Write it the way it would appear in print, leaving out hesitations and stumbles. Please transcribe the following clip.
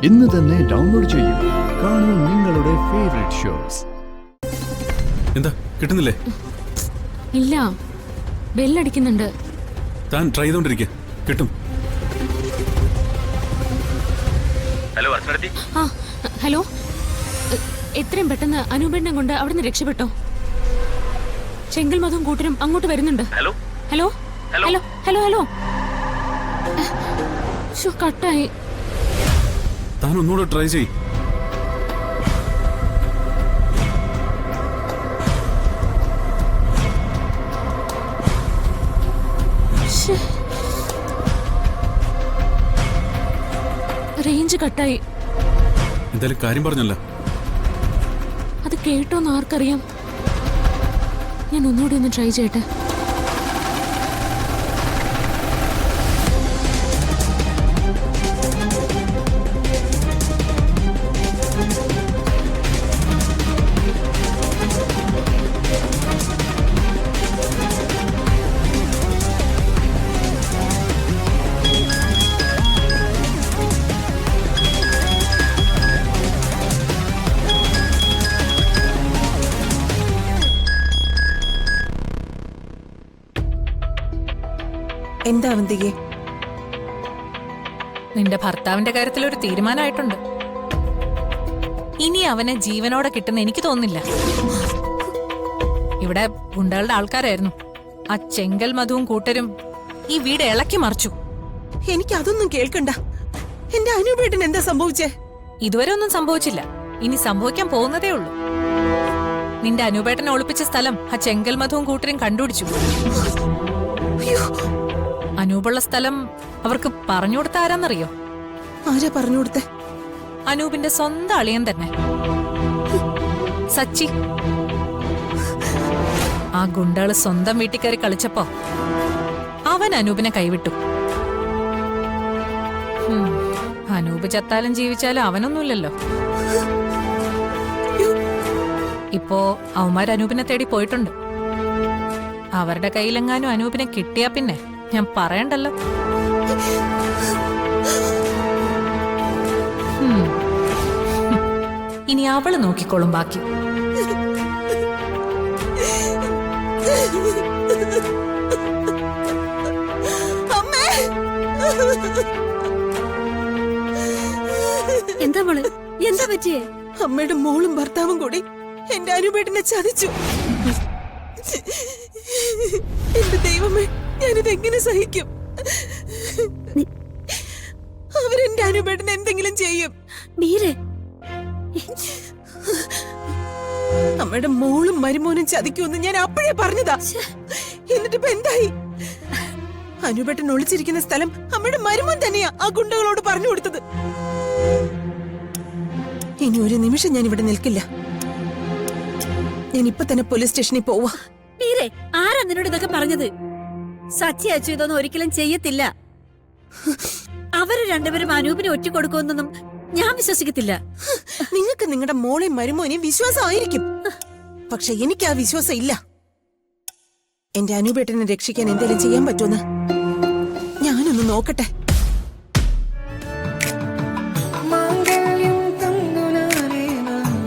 ഇന്ന് തന്നെ ഡൗൺലോഡ് ചെയ്യൂ. കാണൂ നിങ്ങളുടെ ഫേവറേറ്റ് ഷോസ്. എന്താ കിട്ടുന്നില്ലേ? ഇല്ല, ബെല്ലടിക്കുന്നുണ്ട്. താൻ ട്രൈ ചെയ്തോണ്ടിരിക്കുക, കിട്ടും. ഹലോ അർച്ചനത്തി. ആ ഹലോ, എത്രയും പെട്ടെന്ന് അനൂപേണ്ണെ കൊണ്ട് അവിടുന്ന് രക്ഷപ്പെട്ടോ. ചെങ്കൽ മധുവും കൂട്ടരും അങ്ങോട്ട് വരുന്നുണ്ട്. Hello hello hello hello hello. കട്ടായി. താൻ ഒന്നുകൂടെ ട്രൈ ചെയ്. റേഞ്ച് കട്ടായി. എന്തായാലും കാര്യം പറഞ്ഞല്ല. അത് കേട്ടോന്ന് ആർക്കറിയാം. ഞാൻ ഒന്നുകൂടി ഒന്ന് ട്രൈ ചെയ്യട്ടെ. എന്താ അവന്തികെ? നിന്റെ ഭർത്താവിന്റെ കാര്യത്തിൽ ഒരു തീരുമാനമായിട്ടുണ്ട്. ഇനി അവനെ ജീവനോടെ കിട്ടുന്ന എനിക്ക് തോന്നുന്നില്ല. ഇവിടെ ഗുണ്ടകളുടെ ആൾക്കാരായിരുന്നു. ആ ചെങ്കൽ മധുവും കൂട്ടരും ഈ വീട് ഇളക്കി മറിച്ചു. എനിക്ക് അതൊന്നും കേൾക്കണ്ട. എന്റെ അനൂപേട്ടൻ എന്താ സംഭവിച്ചേ? ഇതുവരെ ഒന്നും സംഭവിച്ചില്ല. ഇനി സംഭവിക്കാൻ പോകുന്നതേ ഉള്ളൂ. നിന്റെ അനൂപേട്ടനെ ഒളിപ്പിച്ച സ്ഥലം ആ ചെങ്കൽ മധുവും കൂട്ടരും കണ്ടുപിടിച്ചു. അനൂപുള്ള സ്ഥലം അവർക്ക് പറഞ്ഞു കൊടുത്ത ആരാന്നറിയോ? ആരാ പറഞ്ഞു കൊടുത്തേ? അനൂപിന്റെ സ്വന്തം അളിയൻ തന്നെ, സച്ചി. ആ ഗുണ്ടകള് സ്വന്തം വീട്ടിൽ കയറി കളിച്ചപ്പോ അവൻ അനൂപിനെ കൈവിട്ടു. അനൂപ് ചത്താലും ജീവിച്ചാലും അവനൊന്നുമില്ലല്ലോ. ഇപ്പോ അവന്മാർ അനൂപിനെ തേടി പോയിട്ടുണ്ട്. അവരുടെ കയ്യിലെങ്ങാനും അനൂപിനെ കിട്ടിയാ പിന്നെ ഞാൻ പറയണ്ടല്ലോ. ഇനി അവള് നോക്കിക്കോളും ബാക്കി. എന്താ മോള്, എന്താ പറ്റിയേ? അമ്മയുടെ മോളും ഭർത്താവും കൂടി എന്റെ അനൂപേട്ടനെ ചതിച്ചു. എന്റെ ദൈവമേ, ഞാനിതെങ്ങനെ സഹിക്കും? അവരെന്റെ അനൂപേട്ടന് എന്തെങ്കിലും ചെയ്യും. അമ്മയുടെ മോളും മരുമോനും ചതിക്കുമെന്ന് ഞാൻ അപ്പോഴേ പറഞ്ഞതാ. എന്നിട്ടിപ്പോ എന്തായി? അനൂപേട്ടൻ ഒളിച്ചിരിക്കുന്ന സ്ഥലം അമ്മയുടെ മരുമോൻ തന്നെയാ ആ ഗുണ്ടകളോട് പറഞ്ഞു കൊടുത്തത്. ഇനി ഒരു നിമിഷം ഞാൻ ഇവിടെ നിൽക്കില്ല. ഞാൻ ഇപ്പൊ തന്നെ പോലീസ് സ്റ്റേഷനിൽ പോവാ. ആരാ നിന്നോട് ഇതൊക്കെ പറഞ്ഞത്? സച്ചി അച്ചു ഇതൊന്നും ഒരിക്കലും ചെയ്യത്തില്ല. അവര് രണ്ടുപേരും അനൂപിനെ ഒറ്റ കൊടുക്കുമെന്നൊന്നും ഞാൻ വിശ്വസിക്കത്തില്ല. നിങ്ങൾക്ക് നിങ്ങളുടെ മോളെയും മരുമോനെയും വിശ്വാസമായിരിക്കും, പക്ഷെ എനിക്ക് ആ വിശ്വാസം ഇല്ല. എന്റെ അനൂപേട്ടനെ രക്ഷിക്കാൻ എന്തെങ്കിലും ചെയ്യാൻ പറ്റുമെന്ന് ഞാനൊന്ന് നോക്കട്ടെ.